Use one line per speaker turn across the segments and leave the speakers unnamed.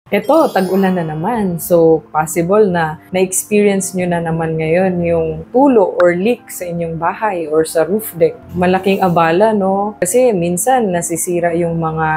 Eto, tag-ulan na naman. So, possible na na-experience nyo na naman ngayon yung tulo or leak sa inyong bahay or sa roof deck. Malaking abala, no? Kasi minsan nasisira yung mga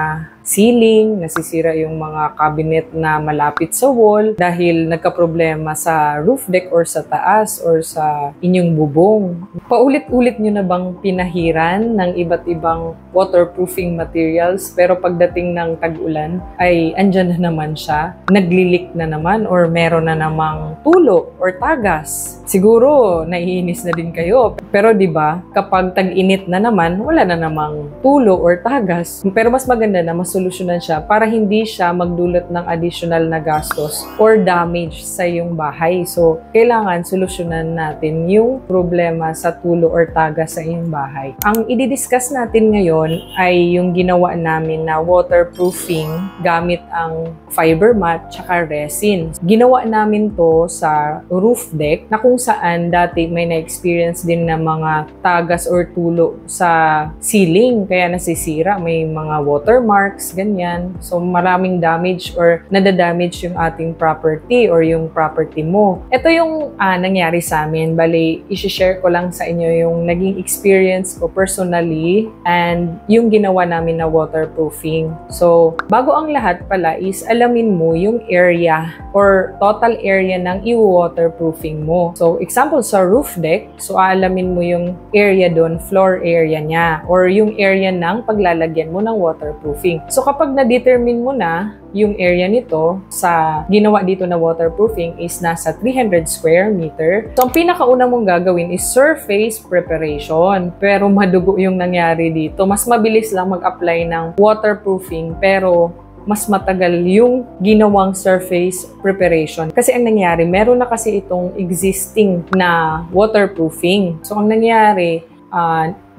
ceiling, nasisira yung mga cabinet na malapit sa wall dahil nagkaproblema sa roof deck or sa taas or sa inyong bubong. Paulit-ulit nyo na bang pinahiran ng iba't ibang waterproofing materials pero pagdating ng tag-ulan ay andyan na naman siya, naglilik na naman or meron na namang tulo or tagas? Siguro naiinis na din kayo. Pero 'di ba, kapag tag-init na naman, wala na namang tulo or tagas. Pero mas maganda na masolusyonan siya para hindi siya magdulot ng additional na gastos or damage sa iyong bahay. So, kailangan solusyonan natin yung problema sa tulo or tagas sa iyong bahay. Ang i-discuss natin ngayon ay yung ginawa namin na waterproofing gamit ang fiber mat tsaka resin. Ginawa namin to sa roof deck na kung saan dati may na-experience din na mga tagas or tulo sa ceiling kaya nasisira, may mga watermarks, ganyan. So maraming damage or nadadamage yung ating property or yung property mo. Ito yung nangyari sa amin. Bali, i-share ko lang sa inyo yung naging experience ko personally and yung ginawa namin na waterproofing. So, bago ang lahat pala is alamin mo yung area or total area ng i-waterproofing mo. So, example sa roof deck, so alamin mo yung area doon, floor area niya, or yung area ng paglalagyan mo ng waterproofing. So, kapag na-determine mo na yung area nito sa ginawa dito na waterproofing is nasa 300 square meter. So, ang pinakauna mong gagawin is surface preparation. Pero madugo yung nangyari dito. Mas mabilis lang mag-apply ng waterproofing pero mas matagal yung ginawang surface preparation. Kasi ang nangyari, meron na kasi itong existing na waterproofing. So, ang nangyari,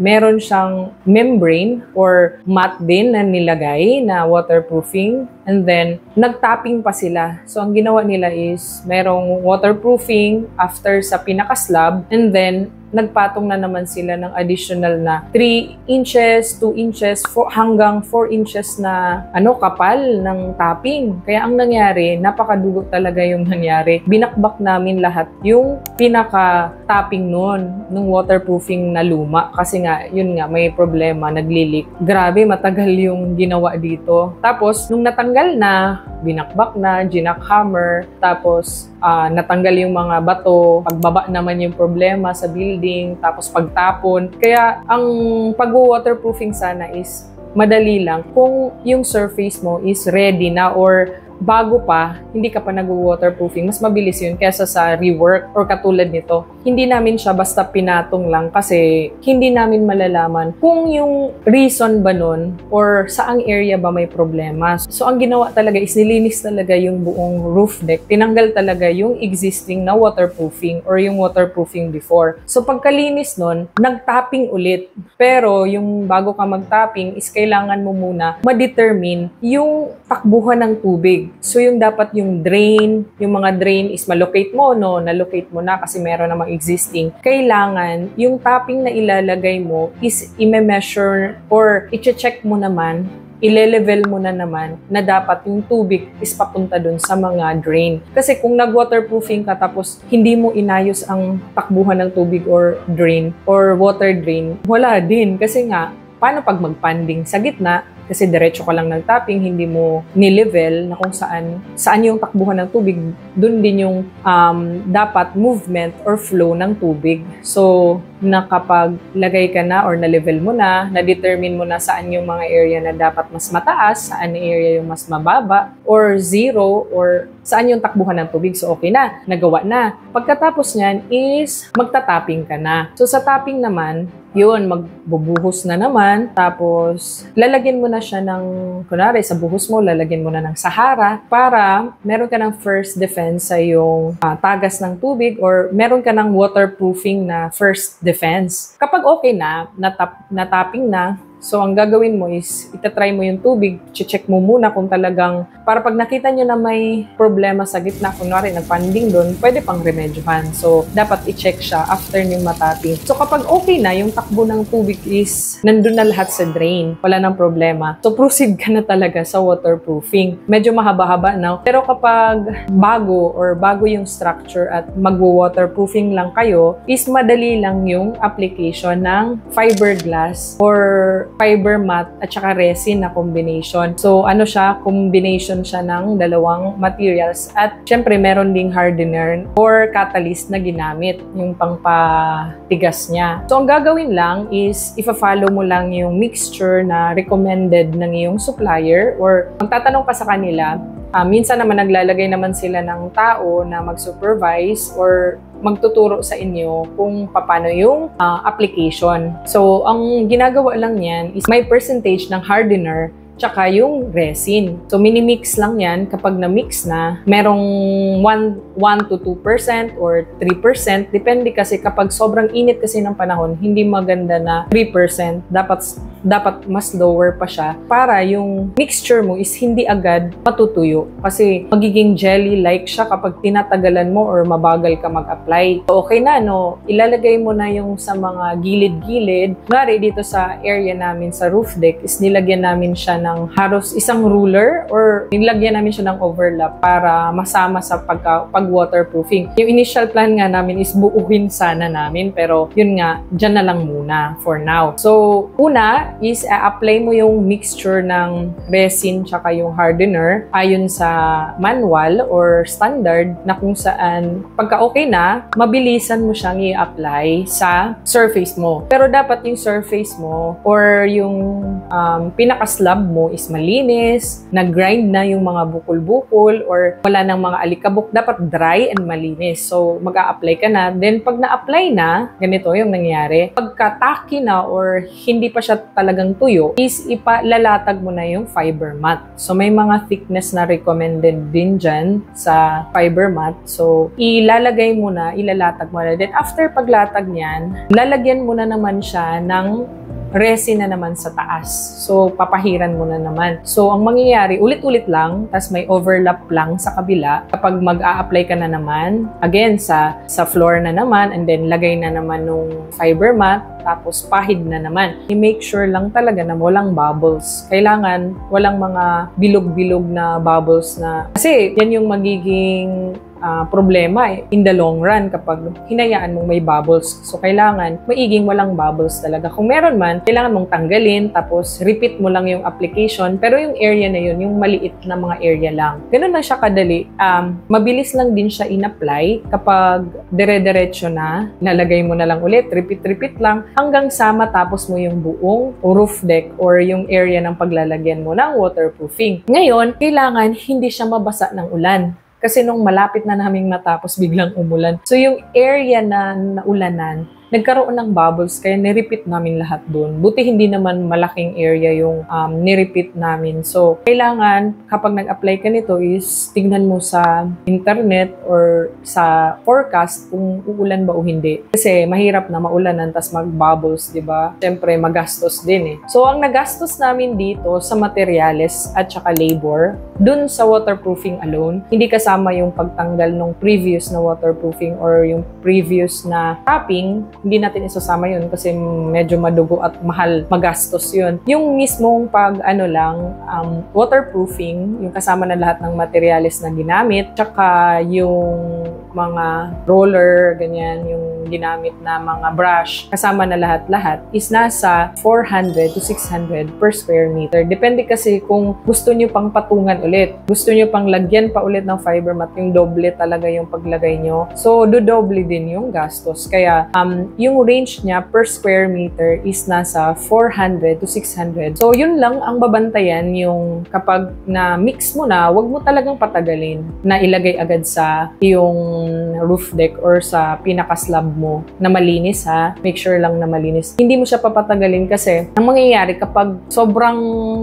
meron siyang membrane or mat din na nilagay na waterproofing and then nagtapping pa sila. So, ang ginawa nila is merong waterproofing after sa pinaka-slab and then nagpatong na naman sila ng additional na 3 inches, 2 inches, hanggang 4 inches na kapal ng tapping. Kaya ang nangyari, napakadugo talaga yung nangyari. Binakbak namin lahat yung pinaka-tapping nun, ng waterproofing na luma. Kasi nga, yun nga, may problema, naglilik. Grabe, matagal yung ginawa dito. Tapos, nung natanggal na, binakbak na, jackhammer, tapos natanggal yung mga bato, pagbaba naman yung problema sa building, tapos pagtapon. Kaya ang pag-waterproofing sana is madali lang kung yung surface mo is ready na or bago pa, hindi ka pa nag-waterproofing, mas mabilis yun kaysa sa rework or katulad nito. Hindi namin siya basta pinatong lang kasi hindi namin malalaman kung yung reason ba nun or saang area ba may problema. So, ang ginawa talaga is nilinis talaga yung buong roof deck. Tinanggal talaga yung existing na waterproofing or yung waterproofing before. So, pagkalinis nun, nag-tapping ulit. Pero, yung bago ka mag-tapping is kailangan mo muna ma-determine yung takbuhan ng tubig. So, yung dapat yung drain, yung mga drain is malocate mo, no? Na-locate mo na kasi meron namang existing. Kailangan, yung tapping na ilalagay mo is i-measure or i-check mo naman, ile-level mo na naman na dapat yung tubig is papunta dun sa mga drain. Kasi kung nag-waterproofing ka tapos hindi mo inayos ang takbuhan ng tubig or drain or water drain, wala din. Kasi nga, paano pag mag-panding sa gitna? Kasi diretso ka lang ng tapping, hindi mo ni-level na kung saan yung takbuhan ng tubig, dun din yung dapat movement or flow ng tubig. So, nakapaglagay ka na or na-level mo na-determine mo na saan yung mga area na dapat mas mataas, saan yung area yung mas mababa, or zero, or saan yung takbuhan ng tubig. So, okay na, nagawa na. Pagkatapos niyan is magta-tapping ka na. So, sa tapping naman, yun, magbubuhos na naman. Tapos, lalagyan mo na siya ng, kunwari, sa buhos mo, lalagyan mo na ng Sahara para meron ka ng first defense sa yung tagas ng tubig or meron ka ng waterproofing na first defense. Kapag okay na, na-tapping na, So, ang gagawin mo is, itatry mo yung tubig, check mo muna kung talagang, para pag nakita nyo na may problema sa gitna, kunwari nagpanding doon, pwede pang remedyohan. So, dapat i-check siya after nyo mataping. So, kapag okay na, yung takbo ng tubig is, nandun na lahat sa drain, wala nang problema. So, proceed ka na talaga sa waterproofing. Medyo mahaba-haba na. Pero kapag bago yung structure at magwo-waterproofing lang kayo, is madali lang yung application ng fiberglass or fiber mat at saka resin na combination. So, ano siya? Combination siya ng dalawang materials at syempre meron ding hardener or catalyst na ginamit yung pangpatigas niya. So, ang gagawin lang is ifa-follow mo lang yung mixture na recommended ng iyong supplier or magtatanong ka sa kanila. Minsan naman naglalagay naman sila ng tao na mag-supervise or magtuturo sa inyo kung paano yung application. So, ang ginagawa lang yan is may percentage ng hardener tsaka yung resin. So, minimix lang yan. Kapag na-mix na, merong 1 to 2% or 3%. Depende kasi kapag sobrang init kasi ng panahon, hindi maganda na 3%. Dapat mas lower pa siya para yung mixture mo is hindi agad matutuyo. Kasi magiging jelly-like siya kapag tinatagalan mo or mabagal ka mag-apply. So, okay na, no? Ilalagay mo na yung sa mga gilid-gilid. Ngari dito sa area namin sa roof deck is nilagyan namin siya ng halos isang ruler or nilagyan namin siya ng overlap para masama sa pag-waterproofing. Yung initial plan nga namin is buuhin sana namin pero yun nga, dyan na lang muna for now. So, una is apply mo yung mixture ng resin tsaka yung hardener ayon sa manual or standard na kung saan pagka okay na, mabilisan mo siyang i-apply sa surface mo. Pero dapat yung surface mo or yung pinaka-slab mo is malinis, nag-grind na yung mga bukol-bukol or wala nang mga alikabok, dapat dry and malinis. So, mag-a-apply ka na. Then, pag na-apply na, ganito yung nangyari. Pagka-tacky na or hindi pa siya talagang tuyo, is ipalalatag mo na yung fiber mat. So, may mga thickness na recommended din dyan sa fiber mat. So, ilalagay mo na, ilalatag mo na. Then, after paglatag niyan, lalagyan mo na naman siya ng resin na naman sa taas. So, papahiran mo na naman. So, ang mangyayari, ulit-ulit lang, tas may overlap lang sa kabila. Kapag mag-a-apply ka na naman, again, sa floor na naman, and then lagay na naman nung fiber mat, tapos pahid na naman. I-make sure lang talaga na walang bubbles. Kailangan walang mga bilog-bilog na bubbles na, kasi yan yung magiging problema in the long run kapag hinayaan mong may bubbles. So, kailangan maiging walang bubbles talaga. Kung meron man, kailangan mong tanggalin tapos repeat mo lang yung application pero yung area na yun, yung maliit na mga area lang. Ganun na siya kadali. Mabilis lang din siya in-apply kapag dire-diretso na, nalagay mo na lang ulit, repeat lang hanggang sa matapos mo yung buong roof deck or yung area ng paglalagyan mo ng waterproofing. Ngayon, kailangan hindi siya mabasa ng ulan. Kasi nung malapit na naming matapos, biglang umulan. So, yung area na naulanan, nagkaroon ng bubbles, kaya nirepeat namin lahat doon. Buti hindi naman malaking area yung nirepeat namin. So, kailangan, kapag nag-apply ka nito is, tignan mo sa internet or sa forecast kung uulan ba o hindi. Kasi mahirap na maulanan, tas mag-bubbles, di ba? Siyempre, magastos din eh. So, ang nagastos namin dito sa materyales at saka labor, dun sa waterproofing alone, hindi kasama yung pagtanggal ng previous na waterproofing or yung previous na tapping, hindi natin isasama yun kasi medyo madugo at mahal, magastos yun. Yung mismong waterproofing, yung kasama na lahat ng materials na ginamit, tsaka yung mga roller, ganyan, yung ginamit na mga brush, kasama na lahat-lahat, is nasa 400 to 600 per square meter. Depende kasi kung gusto nyo pang patungan ulit, gusto nyo pang lagyan pa ulit ng fiber mat, yung doble talaga yung paglagay nyo. So, dodoble din yung gastos. Kaya, yung range niya per square meter is nasa 400 to 600. So, yun lang ang babantayan yung kapag na-mix mo na, wag mo talagang patagalin na ilagay agad sa yung roof deck or sa pinaka-slab mo na malinis ha. Make sure lang na malinis. Hindi mo siya papatagalin kasi ang mangyayari kapag sobrang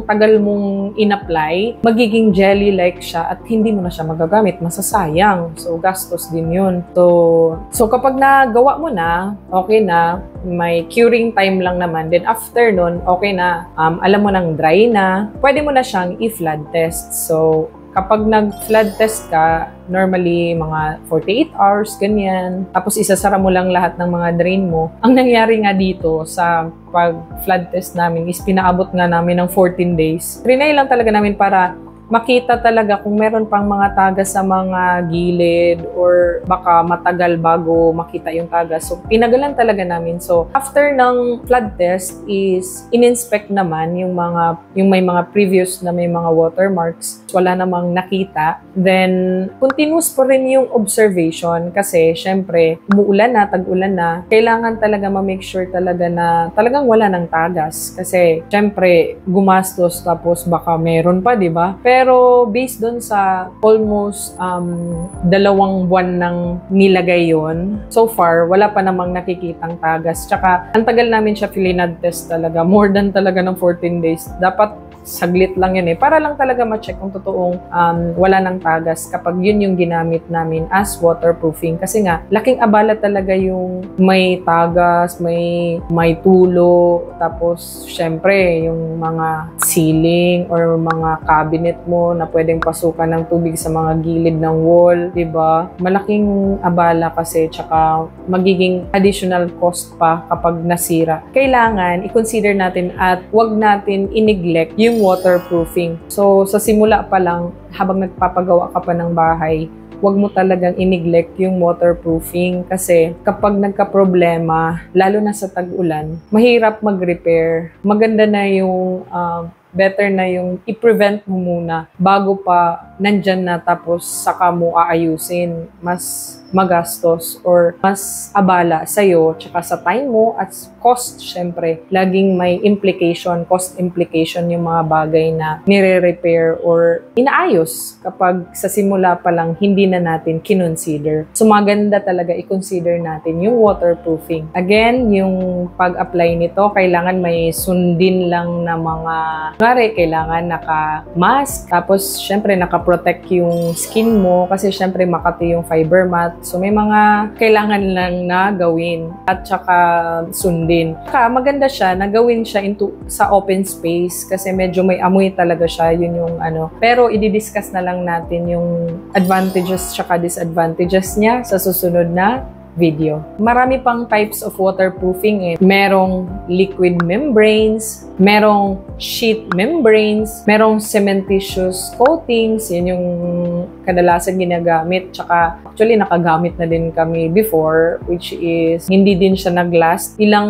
tagal mong in-apply, magiging jelly-like siya at hindi mo na siya magagamit. Masasayang. So, gastos din yun. So kapag nagawa mo na, okay na, may curing time lang naman. Then after nun, okay na, alam mo nang dry na, pwede mo na siyang i-flood test. So, kapag nag-flood test ka, normally mga 48 hours, ganyan. Tapos isasara mo lang lahat ng mga drain mo. Ang nangyari nga dito sa pag-flood test namin is pinaabot nga namin ng 14 days. Trinay lang talaga namin para makita talaga kung meron pang mga tagas sa mga gilid or baka matagal bago makita yung tagas. So, pinagalan talaga namin. So, after ng flood test is in-inspect naman yung may mga previous na may mga watermarks. Wala namang nakita. Then, continuous po rin yung observation kasi syempre, umuulan na, tag-ulan na. Kailangan talaga ma-make sure talaga na talagang wala ng tagas. Kasi syempre, gumastos tapos baka meron pa, di ba? Pero based doon sa almost 2 buwan nang nilagay yon, so far, wala pa namang nakikitang tagas. Tsaka, ang tagal namin siya filinad test talaga. More than talaga ng 14 days. Dapat saglit lang yun eh. Para lang talaga ma-check kung totoong wala ng tagas kapag yun yung ginamit namin as waterproofing. Kasi nga, laking abala talaga yung may tagas, may tulo, tapos syempre yung mga ceiling or mga cabinet mo na pwedeng pasukan ng tubig sa mga gilid ng wall, diba? Malaking abala kasi, tsaka magiging additional cost pa kapag nasira. Kailangan i-consider natin at wag natin i-neglect yung waterproofing. So, sa simula pa lang, habang nagpapagawa ka pa ng bahay, huwag mo talagang i-neglect yung waterproofing kasi kapag nagka-problema, lalo na sa tag-ulan, mahirap mag-repair. Maganda na yung better na yung i-prevent mo muna bago pa nandyan na tapos saka mo aayusin. Mas magastos or mas abala sa'yo tsaka sa time mo at cost, syempre. Laging may implication, cost implication yung mga bagay na nire-repair or inaayos kapag sa simula pa lang hindi na natin kinonsider. So maganda talaga i-consider natin yung waterproofing. Again, yung pag-apply nito, kailangan may sundin lang na mga kailangan naka-mask, tapos syempre naka-protect yung skin mo kasi syempre makati yung fiber mat. So may mga kailangan lang na gawin at saka sundin. Maganda siya na gawin siya sa open space kasi medyo may amoy talaga siya, yun yung ano. Pero i-discuss na lang natin yung advantages saka disadvantages niya sa susunod na video. Marami pang types of waterproofing eh. Merong liquid membranes, merong sheet membranes, merong cementitious coatings, yun yung kadalasan ginagamit. Tsaka actually nakagamit na din kami before, which is hindi din siya nag-last. Ilang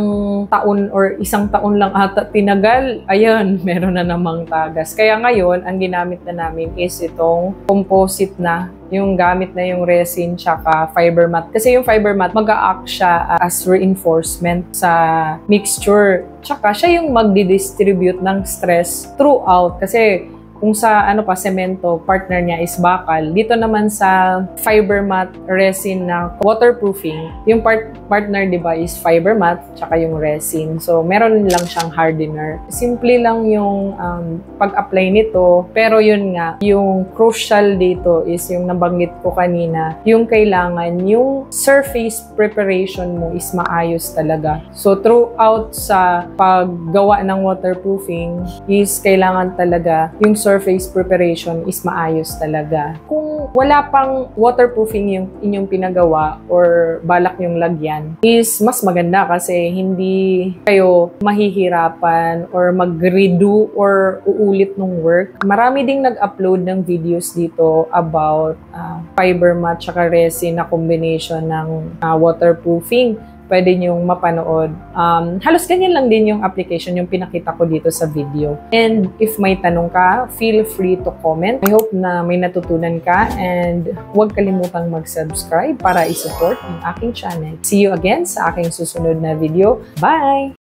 taon or isang taon lang ata tinagal, ayun, meron na namang tagas. Kaya ngayon, ang ginamit na namin is itong composite na, yung gamit na yung resin tsaka fiber mat. Kasi yung fiber mat, mag-a-act siya as reinforcement sa mixture. Tsaka siya yung magdi-distribute ng stress throughout. Kasi kung sa semento, partner niya is bakal. Dito naman sa fiber mat resin na waterproofing, yung partner, di ba, is fiber mat tsaka yung resin. So, meron lang siyang hardener. Simple lang yung pag-apply nito. Pero yun nga, yung crucial dito is yung nabanggit ko kanina, yung kailangan yung surface preparation mo is maayos talaga. So, throughout sa paggawa ng waterproofing is kailangan talaga yung surface preparation is maayos talaga. Kung wala pang waterproofing yung inyong pinagawa or balak yung lagyan, is mas maganda kasi hindi kayo mahihirapan or mag-redo or uulit ng work. Marami ding nag-upload ng videos dito about fiber mat tsaka resin na combination ng waterproofing. Pwede nyong mapanood. Halos ganyan lang din yung application yung pinakita ko dito sa video. And if may tanong ka, feel free to comment. I hope na may natutunan ka and huwag kalimutang mag-subscribe para i-support yung aking channel. See you again sa aking susunod na video. Bye!